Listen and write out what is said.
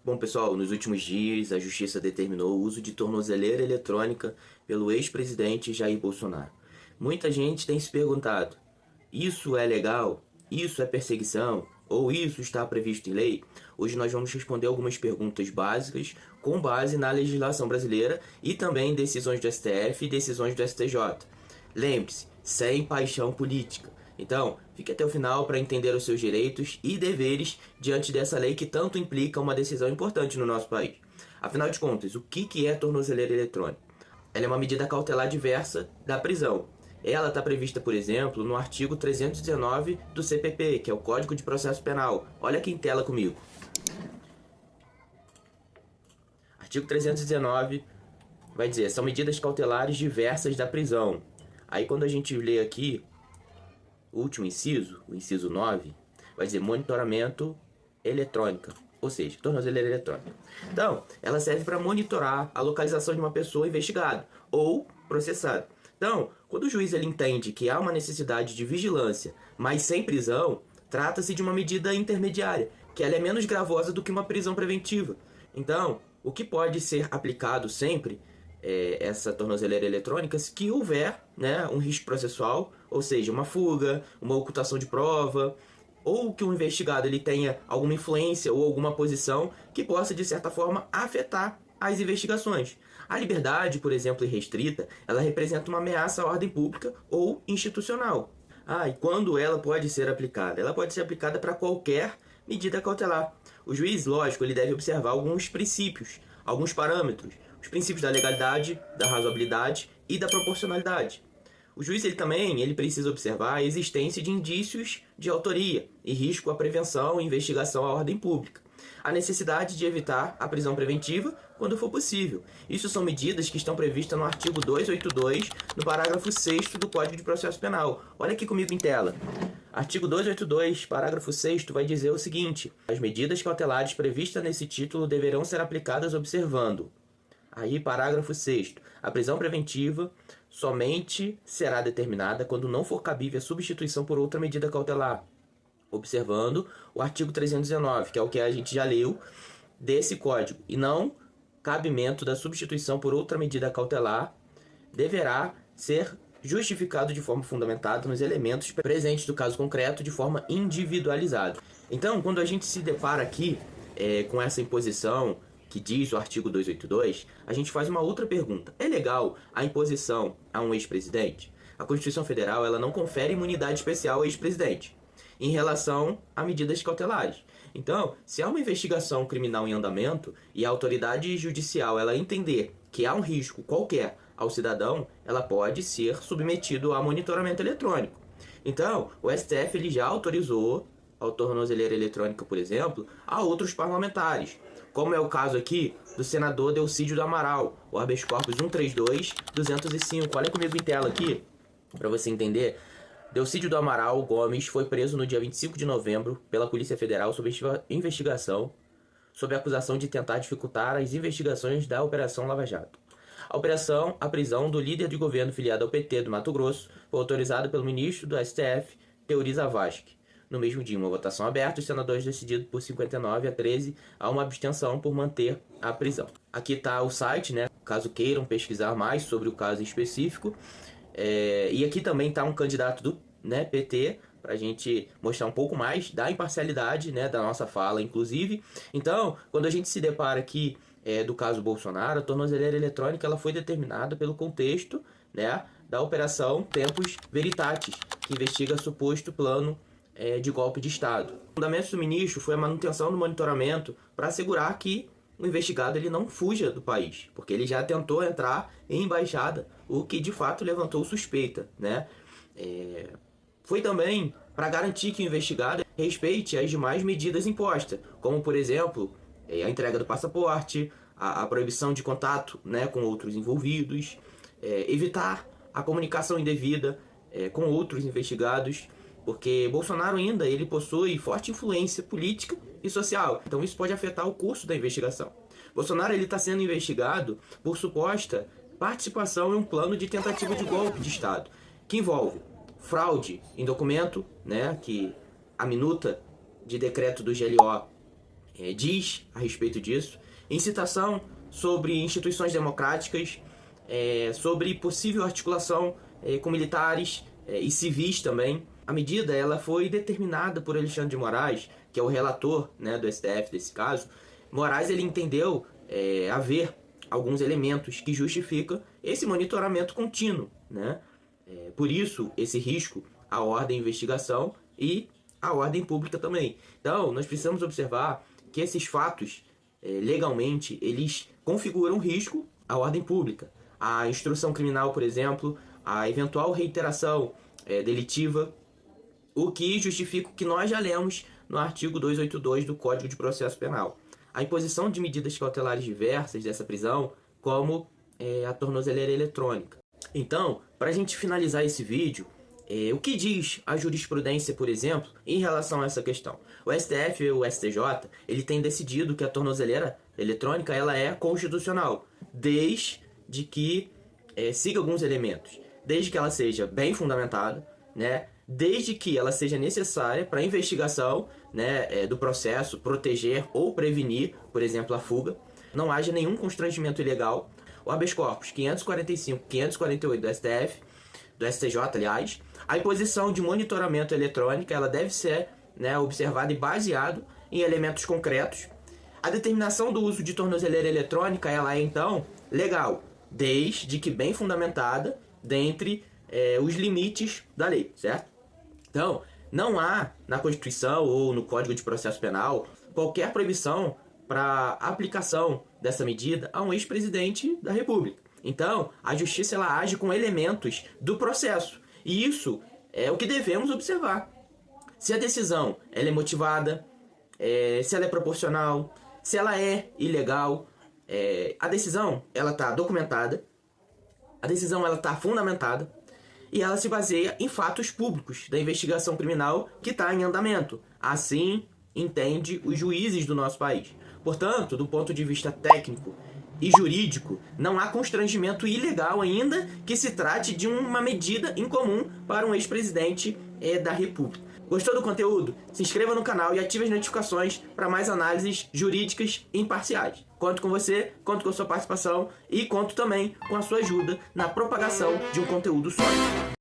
Bom, pessoal, nos últimos dias a Justiça determinou o uso de tornozeleira eletrônica pelo ex-presidente Jair Bolsonaro. Muita gente tem se perguntado: isso é legal? Isso é perseguição? Ou isso está previsto em lei? Hoje nós vamos responder algumas perguntas básicas com base na legislação brasileira e também em decisões do STF e decisões do STJ. Lembre-se, sem paixão política. Então, fique até o final para entender os seus direitos e deveres diante dessa lei que tanto implica uma decisão importante no nosso país. Afinal de contas, o que é tornozeleira eletrônica? Ela é uma medida cautelar diversa da prisão. Ela está prevista, por exemplo, no artigo 319 do CPP, que é o Código de Processo Penal. Olha aqui em tela comigo. Artigo 319 vai dizer: são medidas cautelares diversas da prisão. Aí quando a gente lê aqui o último inciso, o inciso 9, vai dizer monitoramento eletrônica, ou seja, tornozeleira eletrônica. Então, ela serve para monitorar a localização de uma pessoa investigada ou processada. Então, quando o juiz ele entende que há uma necessidade de vigilância, mas sem prisão, trata-se de uma medida intermediária, que ela é menos gravosa do que uma prisão preventiva. Então, o que pode ser aplicado sempre essa tornozeleira eletrônica se que houver, né, um risco processual, ou seja, uma fuga, uma ocultação de prova, ou que o investigado ele tenha alguma influência ou alguma posição que possa, de certa forma, afetar as investigações. A liberdade, por exemplo, irrestrita, ela representa uma ameaça à ordem pública ou institucional. E quando ela pode ser aplicada? Ela pode ser aplicada para qualquer medida cautelar. O juiz, lógico, ele deve observar alguns princípios, alguns parâmetros, os princípios da legalidade, da razoabilidade e da proporcionalidade. O juiz ele precisa observar a existência de indícios de autoria e risco à prevenção e investigação à ordem pública. A necessidade de evitar a prisão preventiva quando for possível. Isso são medidas que estão previstas no artigo 282, no parágrafo 6º do Código de Processo Penal. Olha aqui comigo em tela. Artigo 282, parágrafo 6º, vai dizer o seguinte: as medidas cautelares previstas nesse título deverão ser aplicadas observando. Aí, parágrafo 6º. A prisão preventiva somente será determinada quando não for cabível a substituição por outra medida cautelar, observando o artigo 319, que é o que a gente já leu desse código, e não cabimento da substituição por outra medida cautelar deverá ser justificado de forma fundamentada nos elementos presentes do caso concreto de forma individualizada. Então, quando a gente se depara aqui com essa imposição que diz o artigo 282, a gente faz uma outra pergunta. É legal a imposição a um ex-presidente? A Constituição Federal ela não confere imunidade especial ao ex-presidente em relação a medidas cautelares. Então, se há uma investigação criminal em andamento e a autoridade judicial ela entender que há um risco qualquer ao cidadão, ela pode ser submetido a monitoramento eletrônico. Então, o STF ele já autorizou a tornozeleira eletrônica, por exemplo, a outros parlamentares, como é o caso aqui do senador Delcídio do Amaral, o habeas corpus 132-205. Olha comigo em tela aqui, para você entender. Delcídio do Amaral Gomes foi preso no dia 25 de novembro pela Polícia Federal sob investigação, sob acusação de tentar dificultar as investigações da Operação Lava Jato. A prisão do líder de governo filiado ao PT do Mato Grosso foi autorizada pelo ministro do STF, Teori Zavascki. No mesmo dia, uma votação aberta, os senadores decidiram por 59-13 a uma abstenção por manter a prisão. Aqui está o site, né, caso queiram pesquisar mais sobre o caso específico. E aqui também está um candidato do PT, para a gente mostrar um pouco mais da imparcialidade, né, da nossa fala, inclusive. Então, quando a gente se depara aqui do caso Bolsonaro, a tornozeleira eletrônica ela foi determinada pelo contexto, né, da Operação Tempus Veritatis, que investiga suposto plano de golpe de Estado. O fundamento do ministro foi a manutenção do monitoramento para assegurar que o investigado ele não fuja do país, porque ele já tentou entrar em embaixada, o que de fato levantou suspeita, né? Foi também para garantir que o investigado respeite as demais medidas impostas, como por exemplo a entrega do passaporte, a proibição de contato, né, com outros envolvidos, evitar a comunicação indevida com outros investigados, porque Bolsonaro ainda ele possui forte influência política e social. Então isso pode afetar o curso da investigação. Bolsonaro está sendo investigado por suposta participação em um plano de tentativa de golpe de Estado, que envolve fraude em documento, né, que a minuta de decreto do GLO diz a respeito disso, incitação sobre instituições democráticas, sobre possível articulação com militares e civis também. A medida ela foi determinada por Alexandre de Moraes, que é o relator, né, do STF desse caso. Moraes ele entendeu haver alguns elementos que justificam esse monitoramento contínuo, né? Por isso, esse risco à ordem e investigação e à ordem pública também. Então, nós precisamos observar que esses fatos, legalmente, eles configuram risco à ordem pública. A instrução criminal, por exemplo, a eventual reiteração delitiva, o que justifica o que nós já lemos no artigo 282 do Código de Processo Penal. A imposição de medidas cautelares diversas dessa prisão, como a tornozeleira eletrônica. Então, para a gente finalizar esse vídeo, o que diz a jurisprudência, por exemplo, em relação a essa questão? O STF e o STJ, ele tem decidido que a tornozeleira eletrônica ela é constitucional, desde que siga alguns elementos. Desde que ela seja bem fundamentada, né? Desde que ela seja necessária para a investigação, né, do processo, proteger ou prevenir, por exemplo, a fuga. Não haja nenhum constrangimento ilegal. O habeas corpus 545, 548 do STF, do STJ, aliás, a imposição de monitoramento eletrônico ela deve ser, né, observada e baseado em elementos concretos. A determinação do uso de tornozeleira eletrônica ela é, então, legal, desde que bem fundamentada dentre os limites da lei, certo? Então, não há na Constituição ou no Código de Processo Penal qualquer proibição para aplicação dessa medida a um ex-presidente da República. Então, a justiça ela age com elementos do processo. E isso é o que devemos observar. Se a decisão ela é motivada, se ela é proporcional, se ela é ilegal, a decisão ela está documentada, a decisão ela está fundamentada, e ela se baseia em fatos públicos da investigação criminal que está em andamento. Assim entende os juízes do nosso país. Portanto, do ponto de vista técnico e jurídico, não há constrangimento ilegal ainda que se trate de uma medida incomum para um ex-presidente da República. Gostou do conteúdo? Se inscreva no canal e ative as notificações para mais análises jurídicas imparciais. Conto com você, conto com a sua participação e conto também com a sua ajuda na propagação de um conteúdo sólido.